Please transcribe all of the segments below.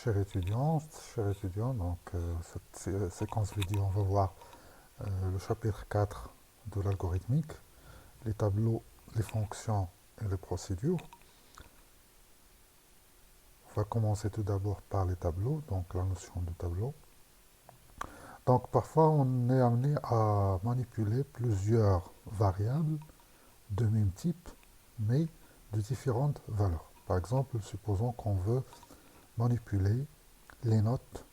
cher étudiant, donc cette séquence vidéo, on va voir le chapitre 4 de l'algorithmique, les tableaux, les fonctions et les procédures. On va commencer tout d'abord par les tableaux, donc la notion de tableau. Donc parfois on est amené à manipuler plusieurs variables de même type, mais de différentes valeurs. Par exemple, supposons qu'on veut manipuler les notes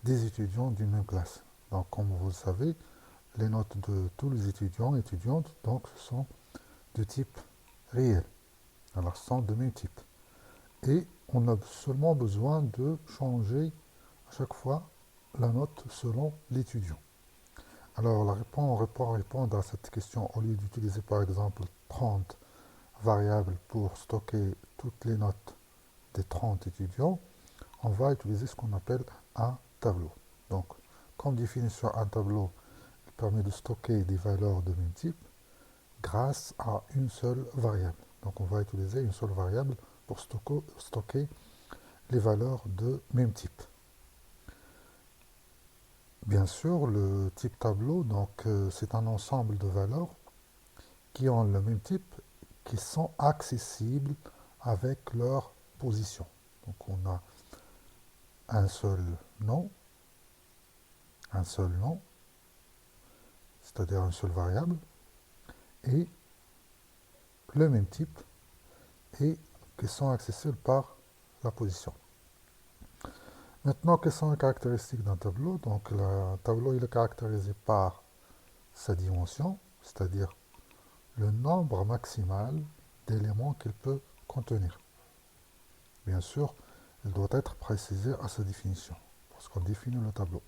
des étudiants d'une même classe. Donc, comme vous le savez, les notes de tous les étudiants et étudiantes, donc, sont de type réel. Alors, sont de même type. Et on a seulement besoin de changer à chaque fois la note selon l'étudiant. Alors, répondre à cette question, au lieu d'utiliser par exemple 30 variables pour stocker toutes les notes des 30 étudiants, on va utiliser ce qu'on appelle un tableau. Donc, comme définition, un tableau permet de stocker des valeurs de même type grâce à une seule variable. Donc, on va utiliser une seule variable pour stocker les valeurs de même type. Bien sûr, le type tableau, donc, c'est un ensemble de valeurs qui ont le même type, qui sont accessibles avec leur position. Donc, on a un seul nom, c'est-à-dire une seule variable, et le même type, et qui sont accessibles par la position. Maintenant, quelles sont les caractéristiques d'un tableau? Donc, le tableau il est caractérisé par sa dimension, c'est-à-dire le nombre maximal d'éléments qu'il peut contenir. Bien sûr, il doit être précisé à sa définition, parce qu'on définit le tableau.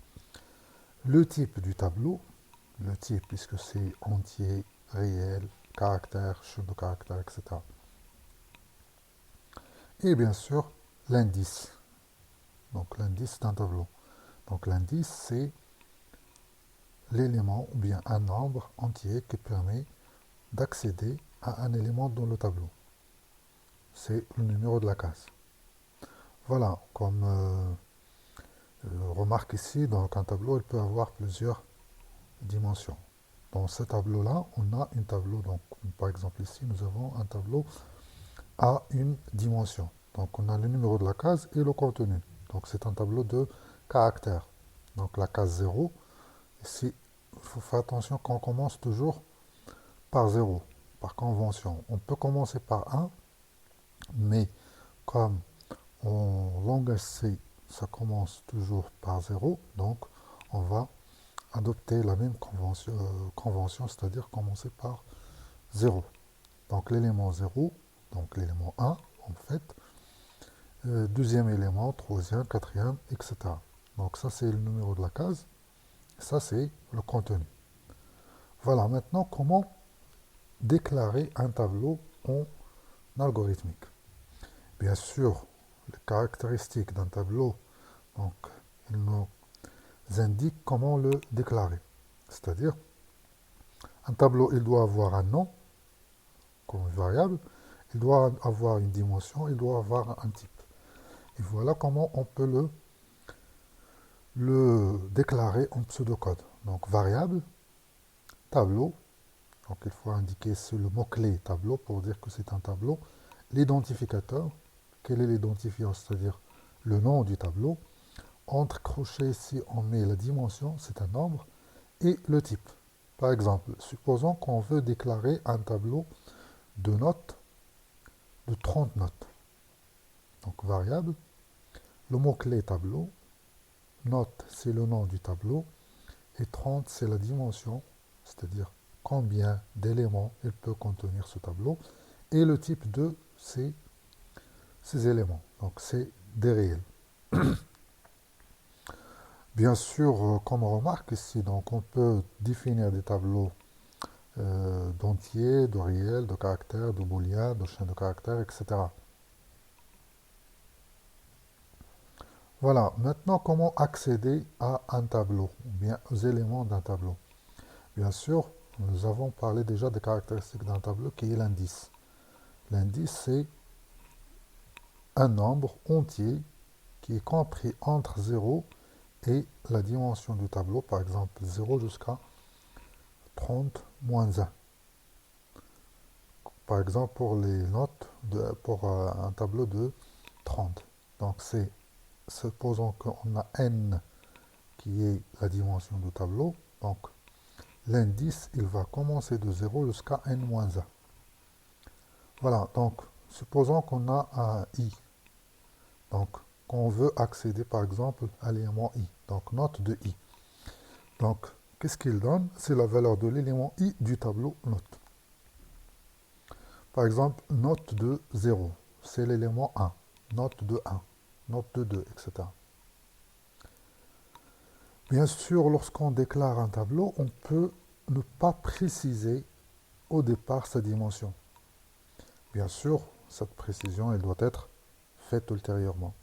Le type du tableau, le type, puisque c'est entier, réel, caractère, chaîne de caractère, etc. Et bien sûr, l'indice. Donc l'indice d'un tableau. Donc l'indice, c'est l'élément ou bien un nombre entier qui permet d'accéder à un élément dans le tableau. C'est le numéro de la case. Voilà, comme remarque ici, donc un tableau, il peut avoir plusieurs dimensions. Dans ce tableau-là, on a un tableau, donc par exemple ici, nous avons un tableau à une dimension. Donc on a le numéro de la case et le contenu. Donc c'est un tableau de caractères. Donc la case 0, ici, il faut faire attention qu'on commence toujours par 0, par convention. On peut commencer par 1, mais comme en langage C, ça commence toujours par 0, donc on va adopter la même convention, c'est-à-dire commencer par 0. Donc l'élément 0, donc l'élément 1, en fait, deuxième élément, troisième, quatrième, etc. Donc ça, c'est le numéro de la case. Ça, c'est le contenu. Voilà, maintenant, comment déclarer un tableau en algorithmique? Bien sûr, les caractéristiques d'un tableau, donc, ils nous indiquent comment le déclarer. C'est-à-dire, un tableau, il doit avoir un nom comme variable, il doit avoir une dimension, il doit avoir un type. Et voilà comment on peut le déclarer en pseudocode. Donc variable, tableau, donc il faut indiquer le mot-clé tableau pour dire que c'est un tableau. L'identificateur, quel est l'identifiant? C'est-à-dire le nom du tableau. Entre crochets ici, on met la dimension, c'est un nombre, et le type. Par exemple, supposons qu'on veut déclarer un tableau de notes de 30 notes. Donc variable, le mot-clé tableau, note c'est le nom du tableau, et 30 c'est la dimension, c'est-à-dire combien d'éléments il peut contenir ce tableau, et le type de ces éléments. Donc c'est des réels. Bien sûr, comme on remarque ici, donc on peut définir des tableaux d'entiers, de réels, de caractères, de booléens, de chaînes de caractères, etc. Voilà, maintenant comment accéder à un tableau, ou bien aux éléments d'un tableau. Bien sûr, nous avons parlé déjà des caractéristiques d'un tableau qui est l'indice. L'indice, c'est un nombre entier qui est compris entre 0 et la dimension du tableau, par exemple 0 jusqu'à 30 moins 1. Par exemple pour les notes, pour un tableau de 30. Donc c'est, supposons qu'on a n qui est la dimension du tableau, donc l'indice, il va commencer de 0 jusqu'à n moins 1. Voilà, donc supposons qu'on a un i, donc qu'on veut accéder par exemple à l'élément i, donc note de i. Donc qu'est-ce qu'il donne? C'est la valeur de l'élément i du tableau note. Par exemple, note de 0, c'est l'élément 1, note de 1, note de 2, etc. Bien sûr, lorsqu'on déclare un tableau, on peut ne pas préciser au départ sa dimension. Bien sûr, cette précision, elle doit être faite ultérieurement.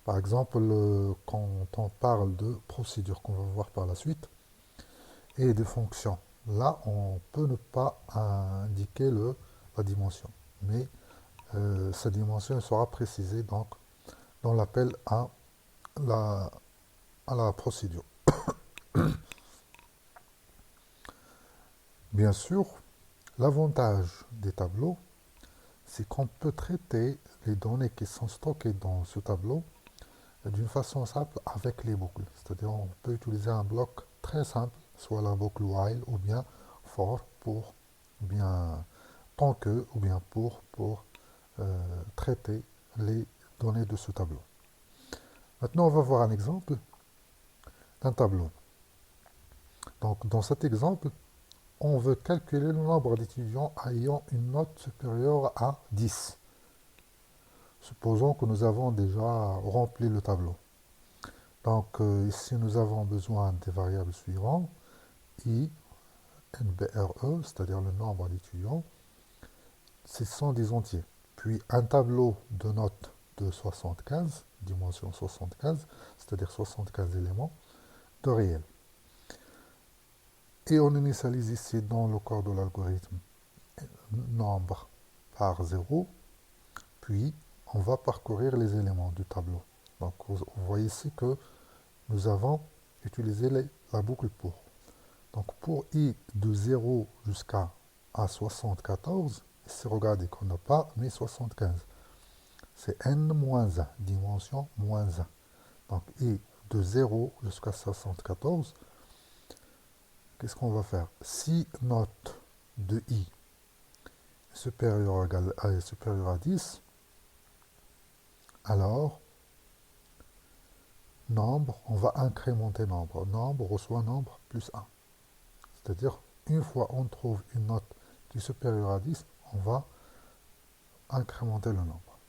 Par exemple, quand on parle de procédures qu'on va voir par la suite et de fonctions, là, on peut ne pas indiquer la dimension. Mais sa dimension sera précisée donc, dans l'appel à la procédure. Bien sûr, l'avantage des tableaux, c'est qu'on peut traiter les données qui sont stockées dans ce tableau d'une façon simple avec les boucles. C'est-à-dire on peut utiliser un bloc très simple, soit la boucle while ou bien for pour, ou bien tant que, ou bien pour traiter les données de ce tableau. Maintenant, on va voir un exemple d'un tableau. Donc, dans cet exemple, on veut calculer le nombre d'étudiants ayant une note supérieure à 10. Supposons que nous avons déjà rempli le tableau. Donc ici, nous avons besoin des variables suivantes, i, nbre, c'est-à-dire le nombre d'étudiants, ce sont des entiers. Puis un tableau de notes de 75, dimension 75, c'est-à-dire 75 éléments, de réel. Et on initialise ici dans le corps de l'algorithme nombre par 0, puis on va parcourir les éléments du tableau. Donc vous voyez ici que nous avons utilisé la boucle pour. Donc pour i de 0 jusqu'à A74, ici regardez qu'on n'a pas mis 75. C'est n-1, dimension moins 1. Donc i de 0 jusqu'à 74, qu'est-ce qu'on va faire? Si note de i est supérieure à 10, alors nombre, on va incrémenter nombre. Nombre reçoit nombre plus 1. C'est-à-dire, une fois on trouve une note qui est supérieure à 10, on va incrémenter le nombre.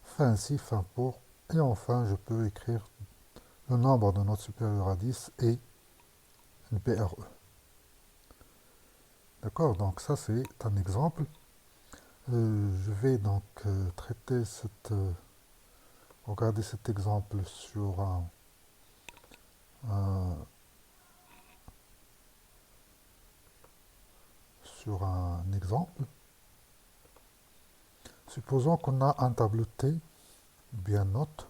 Fin si, fin pour. Et enfin, je peux écrire le nombre de notes supérieures à 10 et une PRE. D'accord? Donc ça, c'est un exemple. Je vais donc traiter regarder cet exemple sur un exemple. Supposons qu'on a un tableau T, bien note,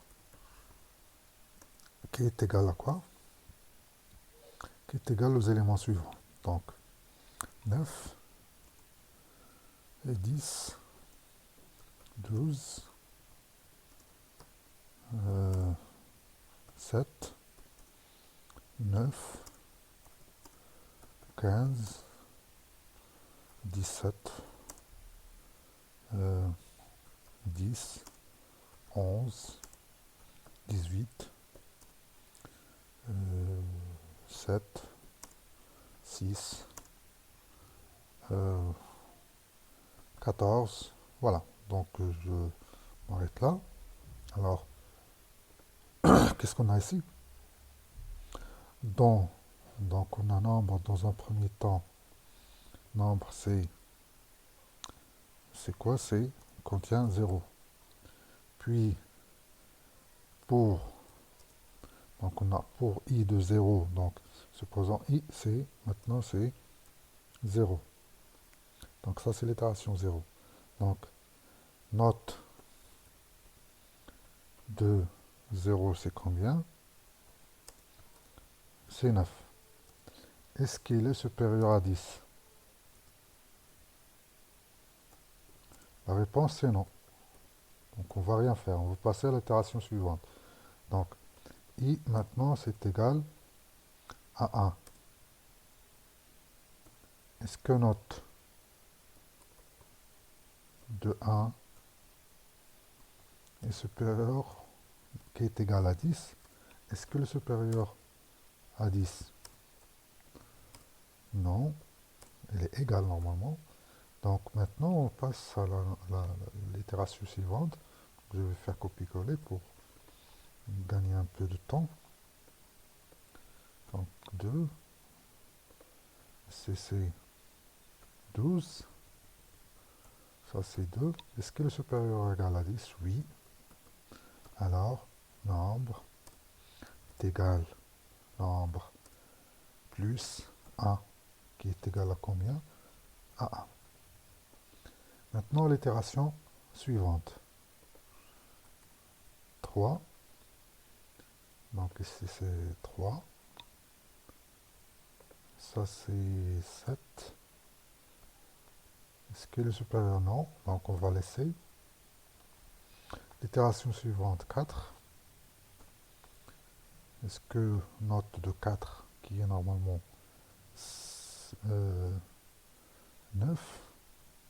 qui est égal à quoi? Qui est égal aux éléments suivants. Donc, 9 et 10, 12, 7, 9, 15, 17, 10, 11, 18, 7, 6, 14. Voilà, donc je m'arrête là. Alors, qu'est-ce qu'on a ici? Donc on a nombre dans un premier temps. Nombre, c'est quoi? C'est contient 0. Puis, donc on a pour i de 0, donc supposons i, maintenant c'est 0. Donc ça, c'est l'itération 0. Donc, note de 0 c'est combien? C'est 9. Est-ce qu'il est supérieur à 10? La réponse c'est non. Donc on va rien faire, on va passer à l'itération suivante. Donc I maintenant c'est égal à 1. Est-ce que note de 1 est supérieur, qui est égal à 10? Est-ce que le supérieur à 10? Non, il est égal normalement. Donc maintenant on passe à l'itération suivante. Je vais faire copier-coller pour gagner un peu de temps. Donc 2, c'est 12, ça c'est 2. Est-ce que le supérieur est égal à 10? Oui. Alors, nombre est égal nombre plus 1, qui est égal à combien? À 1. Maintenant, l'itération suivante. 3. Donc ici c'est 3. Ça c'est 7. Est-ce qu'il est supérieur? Non. Donc on va laisser. L'itération suivante, 4. Est-ce que note de 4, qui est normalement 9?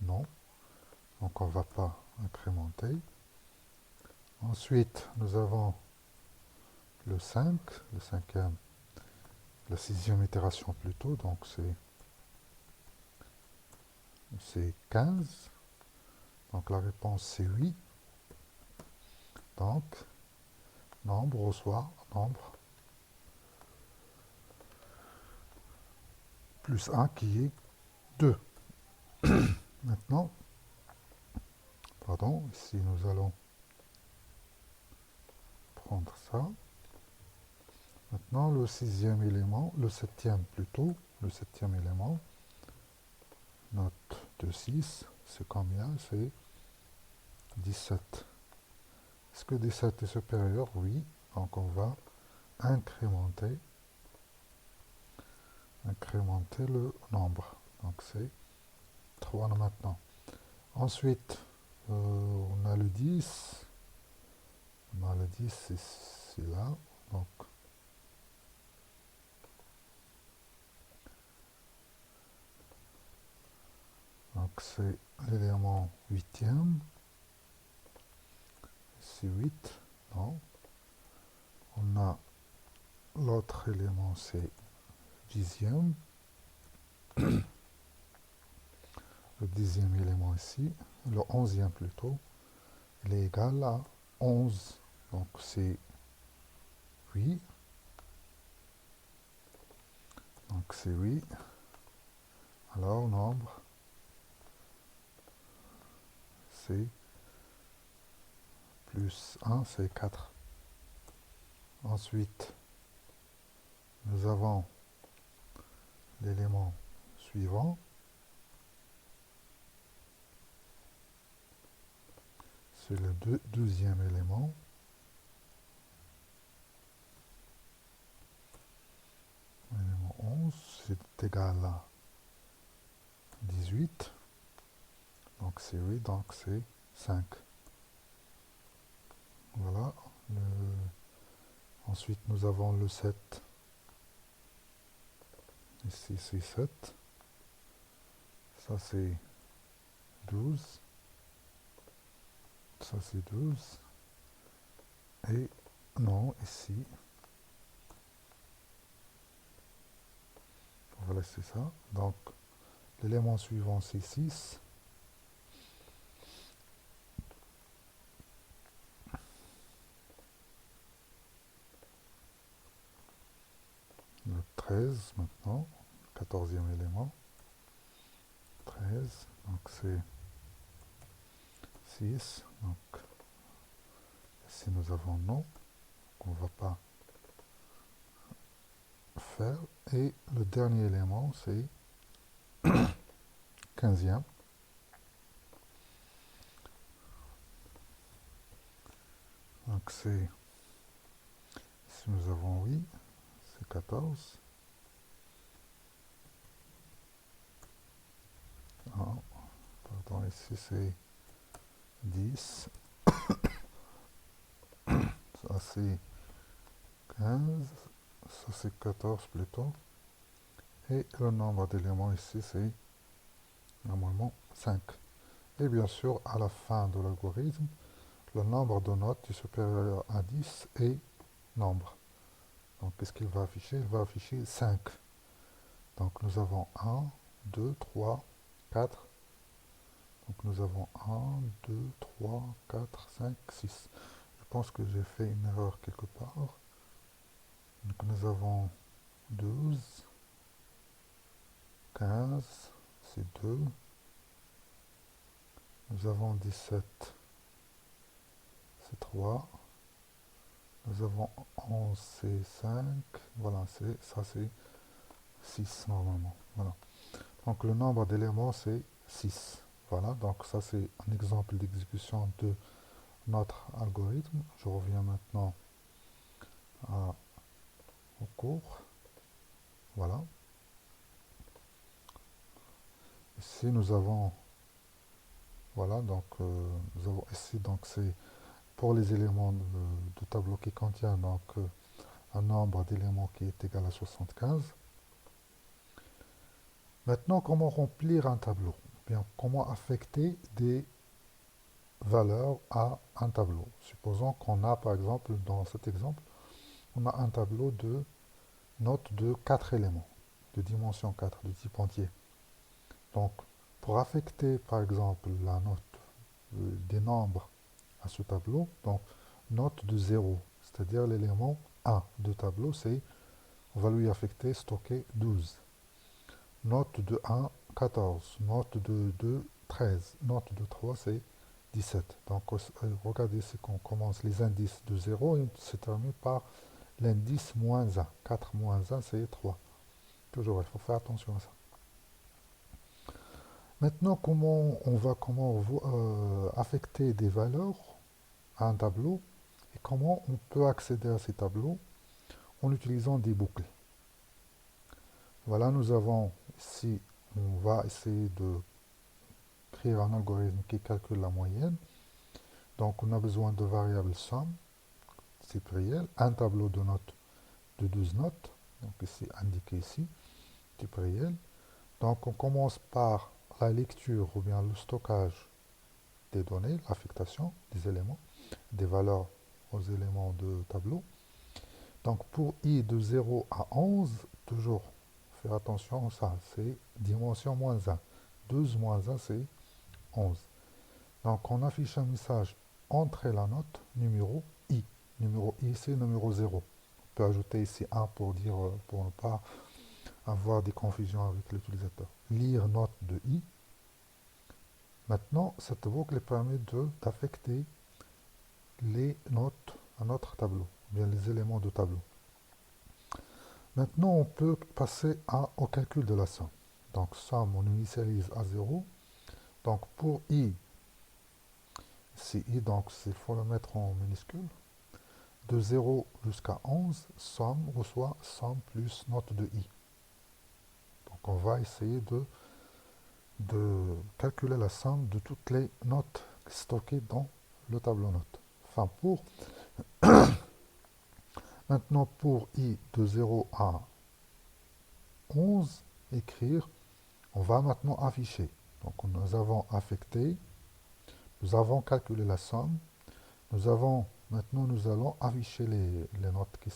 Non. Donc on ne va pas incrémenter. Ensuite, nous avons le 5, le cinquième, la sixième itération plutôt, donc c'est 15. Donc la réponse c'est 8. Donc, nombre reçoit nombre plus 1 qui est 2. Maintenant, pardon, ici nous allons prendre ça. Maintenant, le sixième élément, le septième plutôt, le septième élément, note de 6, c'est combien? C'est 17. Est-ce que 17 est supérieur? Oui. Donc on va incrémenter le nombre. Donc c'est 3 maintenant. Ensuite, on a le 10. On a le 10, c'est là. Donc c'est l'élément huitième. C'est 8. Non. On a l'autre élément, c'est dixième. Le dixième élément ici, le onzième plutôt, il est égal à 11. Donc c'est 8. Donc c'est 8. Alors nombre, c'est plus 1, c'est 4. Ensuite, nous avons l'élément suivant. C'est le deuxième élément. L'élément 11, c'est égal à 18. Donc c'est 8, donc c'est 5. Voilà. Ensuite, nous avons le 7. Ici, c'est 7. Ça, c'est 12. Ça, c'est 12. Et non, ici, on va laisser ça. Donc, l'élément suivant, c'est 6. Le 13 maintenant, 14e élément. 13, donc c'est 6. Donc, ici, nous avons non. On ne va pas faire. Et le dernier élément, c'est 15e. Donc c'est Ici nous avons oui, c'est 14. 1, pardon, ici c'est 10. Ça c'est 15. Ça c'est 14 plutôt. Et le nombre d'éléments ici c'est normalement 5. Et bien sûr, à la fin de l'algorithme, le nombre de notes est supérieur à 10 et nombre. Donc, qu'est-ce qu'il va afficher? Il va afficher 5. Donc, nous avons 1, 2, 3, 4. Donc, nous avons 1, 2, 3, 4, 5, 6. Je pense que j'ai fait une erreur quelque part. Donc, nous avons 12, 15, c'est 2. Nous avons 17, c'est 3. Nous avons 11, c'est 5. Voilà, ça c'est 6 normalement. Voilà. Donc le nombre d'éléments c'est 6. Voilà, donc ça c'est un exemple d'exécution de notre algorithme. Je reviens maintenant au cours. Voilà. Ici nous avons, voilà, donc nous avons ici, donc c'est pour les éléments de tableau qui contient donc un nombre d'éléments qui est égal à 75. Maintenant, comment remplir un tableau? Bien, comment affecter des valeurs à un tableau? Supposons qu'on a, par exemple, dans cet exemple, on a un tableau de notes de 4 éléments, de dimension 4, de type entier. Donc, pour affecter, par exemple, la note des nombres à ce tableau, donc, note de 0, c'est-à-dire l'élément 1 de tableau, c'est, on va lui affecter, stocker 12. Note de 1, 14. Note de 2, 13. Note de 3, c'est 17. Donc, regardez ici qu'on commence les indices de 0 et se termine par l'indice moins 1. 4 moins 1, c'est 3. Toujours, il faut faire attention à ça. Maintenant, comment on va affecter des valeurs à un tableau et comment on peut accéder à ces tableaux en utilisant des boucles. Voilà, nous avons ici, on va essayer de créer un algorithme qui calcule la moyenne. Donc, on a besoin de variables somme, type réel, un tableau de notes de 12 notes, donc ici indiqué ici, type réel. Donc, on commence par la lecture ou bien le stockage des données, l'affectation des éléments, des valeurs aux éléments de tableau. Donc, pour i de 0 à 11, toujours faire attention à ça, c'est dimension moins 1. 12 moins 1, c'est 11. Donc, on affiche un message entre la note numéro i. Numéro i, c'est numéro 0. On peut ajouter ici 1 pour dire, pour ne pas avoir des confusions avec l'utilisateur. Lire note de i. Maintenant, cette boucle permet d'affecter les notes à notre tableau, bien les éléments de tableau. Maintenant, on peut passer au calcul de la somme. Donc, somme, on initialise à 0. Donc, pour i, c'est i, donc il faut le mettre en minuscule. De 0 jusqu'à 11, somme reçoit somme plus note de i. Donc, on va essayer de calculer la somme de toutes les notes stockées dans le tableau notes. Enfin, maintenant, pour i de 0 à 11, écrire, on va maintenant afficher. Donc, nous avons affecté, nous avons calculé la somme, maintenant nous allons afficher les notes qui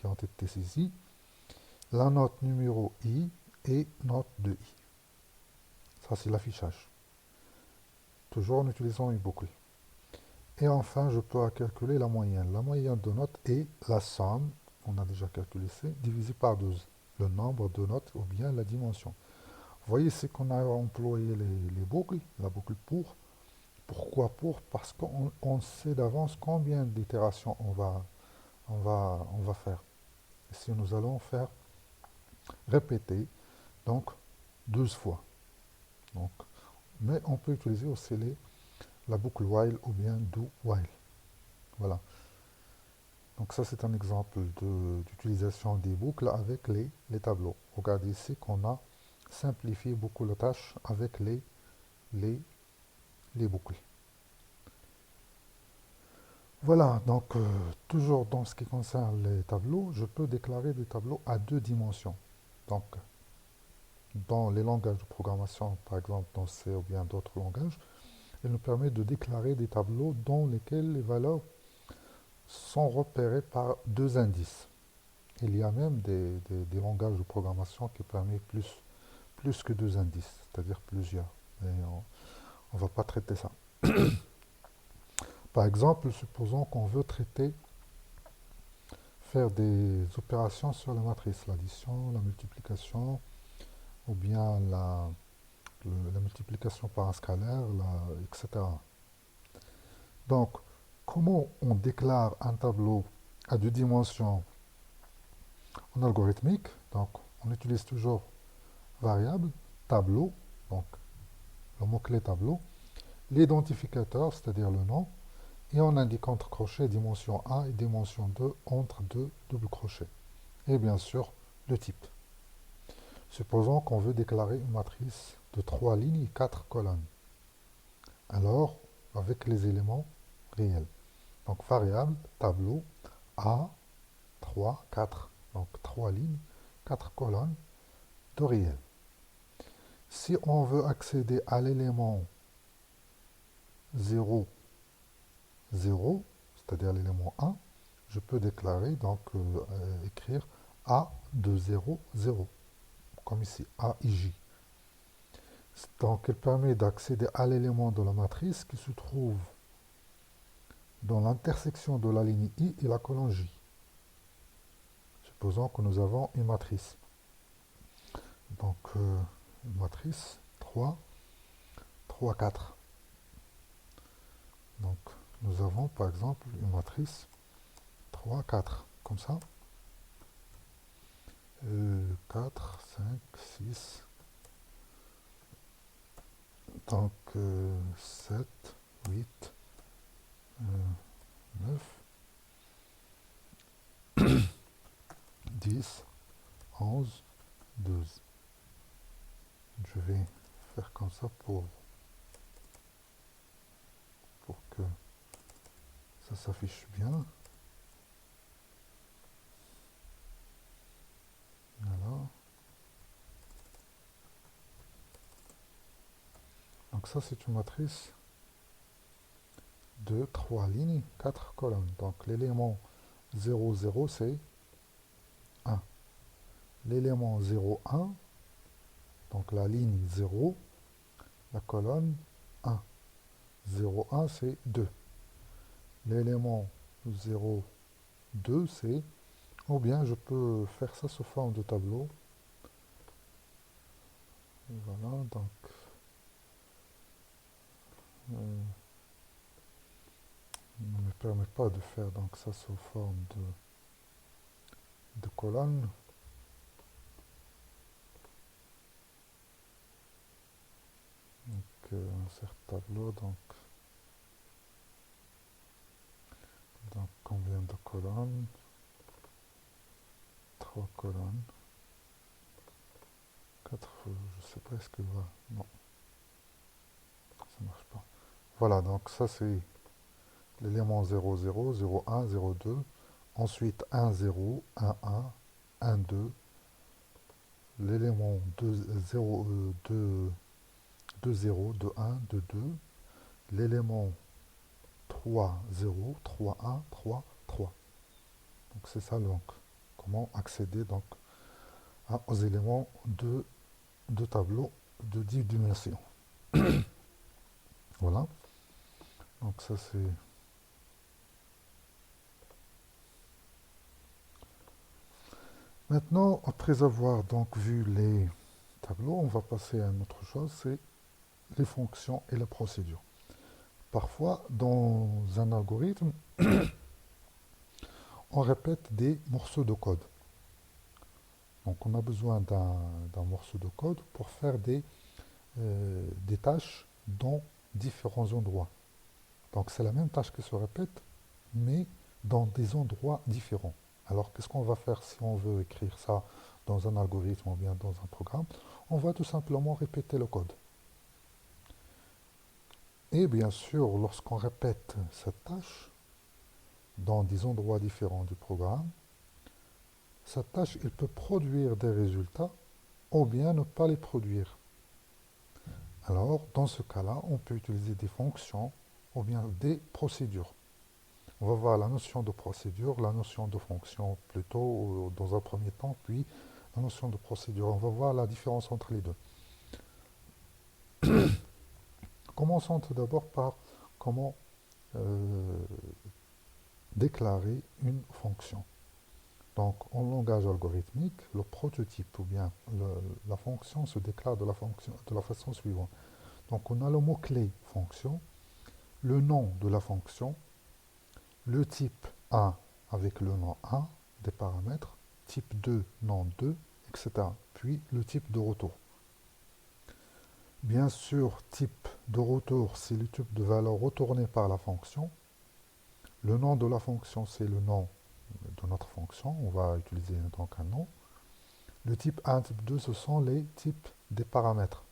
ont été saisies, la note numéro i et note de i. Ça, c'est l'affichage. Toujours en utilisant une boucle. Et enfin, je peux calculer la moyenne. La moyenne de notes est la somme, on a déjà calculé ça, divisé par 12. Le nombre de notes ou bien la dimension. Vous voyez, c'est qu'on a employé les boucles, la boucle pour. Pourquoi pour? Parce qu'on sait d'avance combien d'itérations on va faire. Ici, nous allons faire répéter, donc 12 fois. Donc, mais on peut utiliser aussi la boucle while ou bien do while. Voilà. Donc ça, c'est un exemple d'utilisation des boucles avec les tableaux. Regardez ici qu'on a simplifié beaucoup la tâche avec les, les boucles. Voilà, donc toujours dans ce qui concerne les tableaux, je peux déclarer des tableaux à deux dimensions. Donc, dans les langages de programmation, par exemple dans C ou bien d'autres langages, il nous permet de déclarer des tableaux dans lesquels les valeurs sont repérées par deux indices. Il y a même des langages de programmation qui permettent plus que deux indices, c'est-à-dire plusieurs. Mais on ne va pas traiter ça. Par exemple, supposons qu'on veut faire des opérations sur la matrice, l'addition, la multiplication, ou bien la multiplication par un scalaire, etc. Donc, comment on déclare un tableau à deux dimensions en algorithmique? Donc, on utilise toujours variable, tableau, donc le mot-clé tableau, l'identificateur, c'est-à-dire le nom, et on indique entre crochets dimension 1 et dimension 2 entre deux doubles crochets. Et bien sûr, le type. Supposons qu'on veut déclarer une matrice de 3 lignes et 4 colonnes. Alors, avec les éléments réels. Donc, variable, tableau, A, 3, 4. Donc, 3 lignes, 4 colonnes de réel. Si on veut accéder à l'élément 0, 0, c'est-à-dire l'élément 1, je peux déclarer, donc écrire A de 0, 0, comme ici, AIJ. Donc, elle permet d'accéder à l'élément de la matrice qui se trouve dans l'intersection de la ligne I et la colonne J. Supposons que nous avons une matrice. Donc, une matrice 3, 3, 4. Donc, nous avons par exemple une matrice 3, 4, comme ça. 4, 5, 6. Donc, 7, 8, 9, 10, 11, 12. Je vais faire comme ça pour que ça s'affiche bien. Voilà. Donc ça, c'est une matrice de 3 lignes, 4 colonnes. Donc l'élément 0, 0, c'est 1. L'élément 0, 1, donc la ligne 0, la colonne 1. 0, 1, c'est 2. L'élément 0, 2, c'est... Ou bien je peux faire ça sous forme de tableau. Voilà, donc... ne me permet pas de faire donc ça sous forme de colonne. Donc, insert tableau, donc combien de colonnes? 3 colonnes. 4, je sais pas, est-ce que va... Non, ça marche pas. Voilà, donc ça c'est l'élément 0, 0, 0, 1, 0, 2. Ensuite 1, 0, 1, 1, 1, 2. L'élément 2, 0, 2, 2, 0, 2, 1, 2, 2. L'élément 3, 0, 3, 1, 3, 3. Donc c'est ça donc. Comment accéder donc aux éléments de tableau de 10 dimensions. Voilà. Donc ça c'est... Maintenant, après avoir donc vu les tableaux, on va passer à une autre chose, c'est les fonctions et la procédure. Parfois, dans un algorithme, on répète des morceaux de code. Donc on a besoin d'un morceau de code pour faire des tâches dans différents endroits. Donc c'est la même tâche qui se répète, mais dans des endroits différents. Alors, qu'est-ce qu'on va faire si on veut écrire ça dans un algorithme ou bien dans un programme? On va tout simplement répéter le code. Et bien sûr, lorsqu'on répète cette tâche dans des endroits différents du programme, cette tâche, il peut produire des résultats ou bien ne pas les produire. Alors, dans ce cas-là, on peut utiliser des fonctions ou bien des procédures. On va voir la notion de procédure, la notion de fonction plutôt dans un premier temps, puis la notion de procédure. On va voir la différence entre les deux. Commençons tout d'abord par comment euh, déclarer une fonction. Donc, en langage algorithmique, le prototype ou bien la fonction se déclare de la façon suivante. Donc, on a le mot-clé fonction, le nom de la fonction, le type A avec le nom A, des paramètres, type 2, nom 2, etc. Puis le type de retour. Bien sûr, type de retour, c'est le type de valeur retournée par la fonction. Le nom de la fonction, c'est le nom de notre fonction. On va utiliser donc un nom. Le type 1, type 2, ce sont les types des paramètres.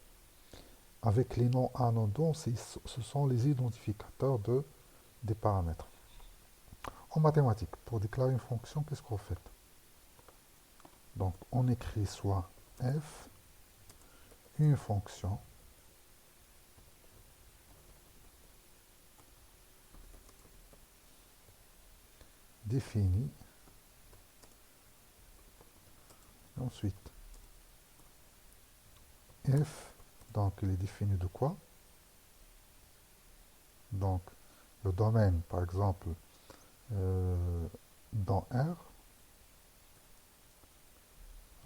Avec les noms 1, nom 2, ce sont les identificateurs des paramètres. En mathématiques, pour déclarer une fonction, qu'est-ce qu'on fait? Donc, on écrit soit f, une fonction, définie, ensuite f, donc il est défini de quoi? Donc, le domaine, par exemple, dans R,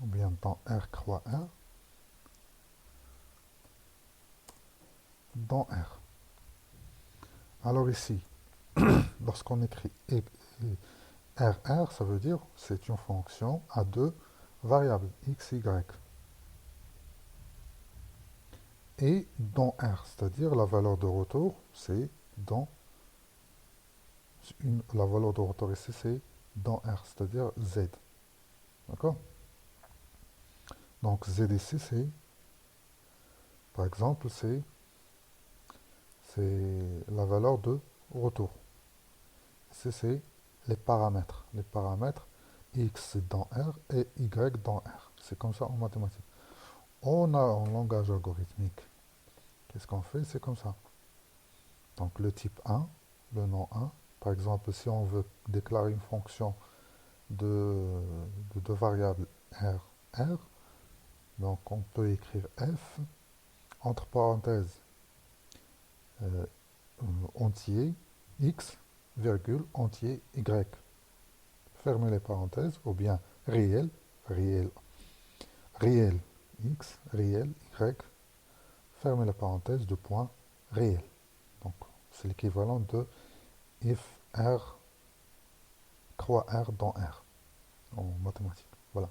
ou bien dans R croix R, dans R. Alors ici, lorsqu'on écrit RR, ça veut dire c'est une fonction à deux variables, x, y. Et dans R, c'est-à-dire la valeur de retour, c'est dans la valeur de retour ici, c'est dans R, c'est-à-dire Z. D'accord? Donc Z ici, c'est, par exemple, c'est la valeur de retour. Ici, c'est les paramètres. Les paramètres X dans R et Y dans R. C'est comme ça en mathématiques. On a en langage algorithmique. Qu'est-ce qu'on fait? C'est comme ça. Donc le type 1, le nom 1. Par exemple, si on veut déclarer une fonction de deux variables R, R, donc on peut écrire F, entre parenthèses, euh, entier, X, virgule, entier, Y. Fermez les parenthèses, ou bien réel, réel, réel, X, réel, Y, fermez la parenthèse, de point, réel. Donc, c'est l'équivalent de if R croix R dans R, en mathématiques. Voilà.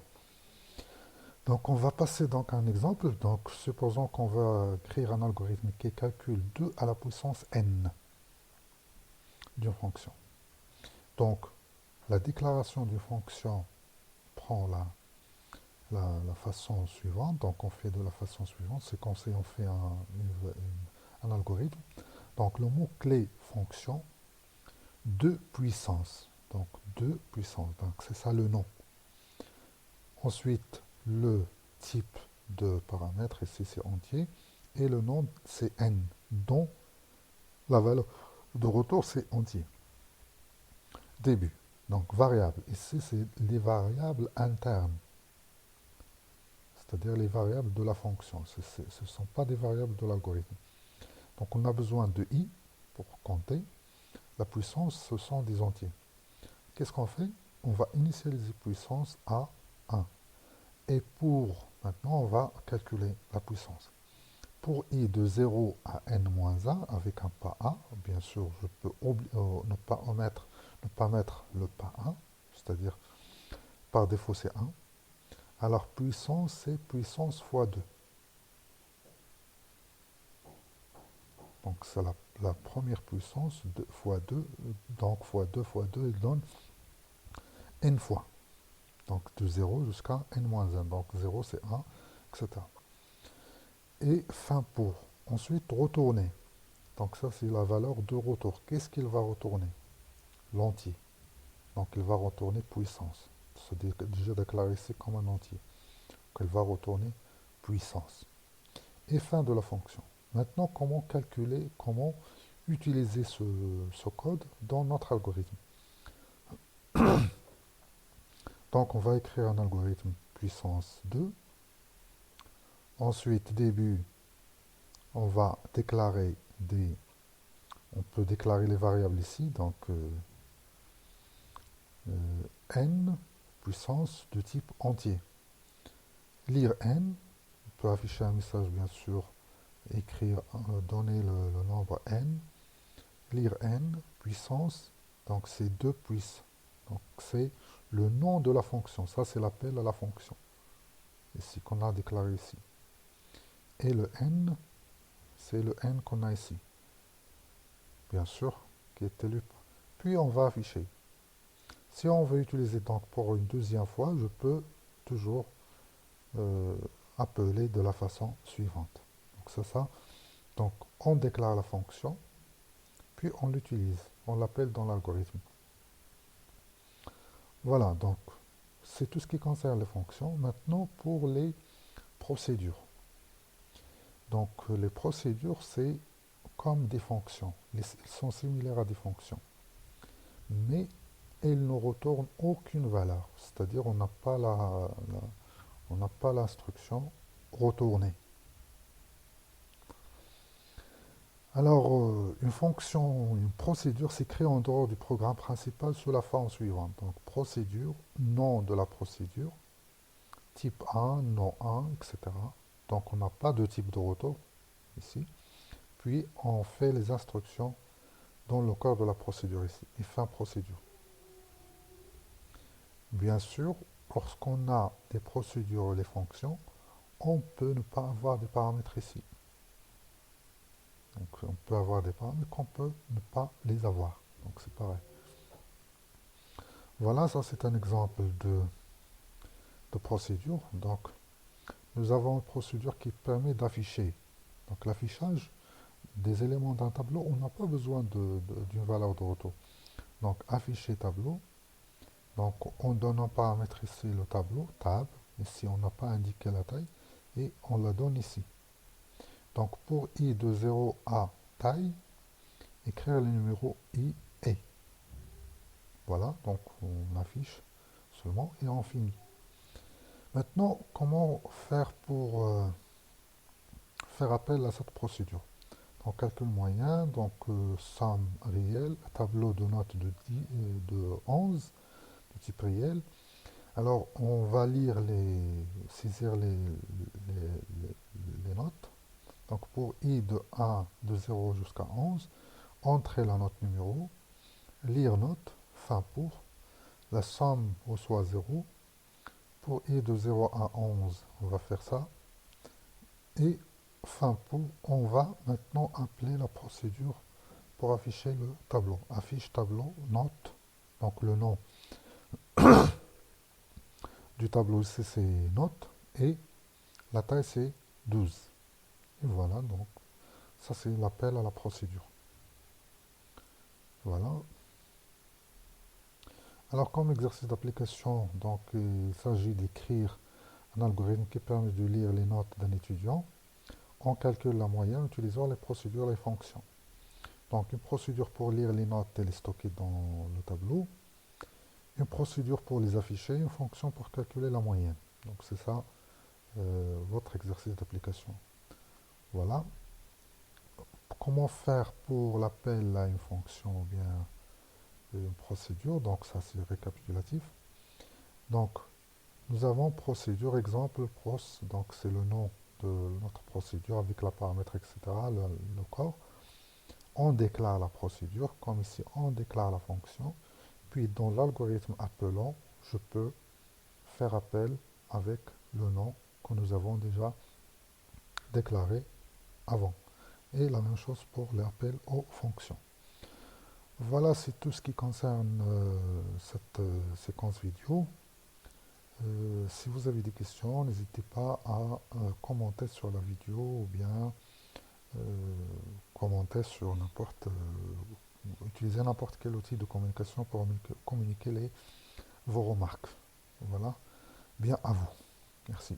Donc, on va passer donc à un exemple. Donc, supposons qu'on va créer un algorithme qui calcule 2 à la puissance n d'une fonction. Donc, la déclaration d'une fonction prend la façon suivante. Donc, on fait de la façon suivante. C'est qu'on on fait un algorithme. Donc, le mot-clé fonction, 2 puissance. Donc, 2 puissance. Donc, c'est ça le nom. Ensuite, le type de paramètre, ici c'est entier, et le nom c'est n, dont la valeur de retour c'est entier. Début, donc variable, ici c'est les variables internes, c'est-à-dire les variables de la fonction, ce ne sont pas des variables de l'algorithme. Donc on a besoin de i pour compter, la puissance ce sont des entiers. Qu'est-ce qu'on fait? On va initialiser puissance à 1. Et pour, maintenant on va calculer la puissance. Pour i de 0 à n-1 avec un pas a, bien sûr, je peux ne pas mettre le pas 1, c'est-à-dire par défaut c'est 1. Alors puissance, c'est puissance fois 2. Donc c'est la la première puissance fois 2, donc fois 2, il donne n fois. Donc de 0 jusqu'à n-1. Donc 0 c'est 1, etc. Et fin pour. Ensuite, retourner. Donc ça c'est la valeur de retour. Qu'est-ce qu'il va retourner? L'entier. Donc il va retourner puissance. C'est déjà déclaré ici comme un entier. Donc il va retourner puissance. Et fin de la fonction. Maintenant, comment calculer, comment utiliser ce code dans notre algorithme? Donc on va écrire un algorithme puissance 2. Ensuite, début, on va déclarer des... On peut déclarer les variables ici, donc n puissance de type entier. Lire n, on peut afficher un message bien sûr, écrire, donner le nombre n. Lire n puissance, donc c'est 2 puces. Donc c'est le nom de la fonction, ça c'est l'appel à la fonction, ici qu'on a déclaré ici. Et le n, c'est le n qu'on a ici, bien sûr, qui est élu. Puis on va afficher. Si on veut utiliser donc pour une deuxième fois, je peux toujours euh, appeler de la façon suivante. Donc c'est ça. Donc on déclare la fonction, puis on l'utilise. On l'appelle dans l'algorithme. Voilà, donc c'est tout ce qui concerne les fonctions. Maintenant pour les procédures. Donc les procédures, c'est comme des fonctions. Elles sont similaires à des fonctions. Mais elles ne retournent aucune valeur. C'est-à-dire on n'a pas on n'a pas l'instruction retourner. Alors, une fonction, une procédure s'écrit en dehors du programme principal sous la forme suivante. Donc, procédure, nom de la procédure, type 1, nom 1, etc. Donc, on n'a pas de type de retour ici. Puis, on fait les instructions dans le corps de la procédure ici. Et fin procédure. Bien sûr, lorsqu'on a des procédures et des fonctions, on peut ne pas avoir des paramètres ici. Donc on peut avoir des paramètres qu'on peut ne pas les avoir. Donc c'est pareil. Voilà, ça c'est un exemple de procédure. Donc nous avons une procédure qui permet d'afficher. Donc l'affichage des éléments d'un tableau, on n'a pas besoin d'une valeur de retour. Donc afficher tableau. Donc on donne un paramètre ici le tableau, tab. Ici on n'a pas indiqué la taille et on la donne ici. Donc pour i de 0 à taille, écrire le numéro i et. Voilà, donc on affiche seulement et on finit. Maintenant, comment faire pour faire appel à cette procédure? Donc calcul moyen, donc somme réelle, tableau de notes de 11, de type réel. Alors on va lire saisir les notes. Donc pour i de 1 de 0 jusqu'à 11, entrer la note numéro, lire note, fin pour, la somme reçoit 0. Pour i de 0 à 11, on va faire ça. Et fin pour, on va maintenant appeler la procédure pour afficher le tableau. Affiche tableau, note, donc le nom du tableau ici c'est note, et la taille c'est 12. Et voilà, donc ça c'est l'appel à la procédure. Voilà. Alors comme exercice d'application, donc il s'agit d'écrire un algorithme qui permet de lire les notes d'un étudiant. On calcule la moyenne en utilisant les procédures et les fonctions. Donc une procédure pour lire les notes, elle est stockée dans le tableau. Une procédure pour les afficher, une fonction pour calculer la moyenne. Donc c'est ça votre exercice d'application. Voilà. Comment faire pour l'appel à une fonction ou bien une procédure? Donc ça c'est récapitulatif. Donc nous avons procédure, exemple, pros, donc c'est le nom de notre procédure avec la paramètre, etc., le corps. On déclare la procédure, comme ici on déclare la fonction. Puis dans l'algorithme appelant, je peux faire appel avec le nom que nous avons déjà déclaré avant. et la même chose pour l'appel aux fonctions. Voilà, c'est tout ce qui concerne cette séquence vidéo. Si vous avez des questions, n'hésitez pas à commenter sur la vidéo ou bien euh, commenter sur utiliser n'importe quel outil de communication pour communiquer vos remarques. Voilà, bien à vous. Merci.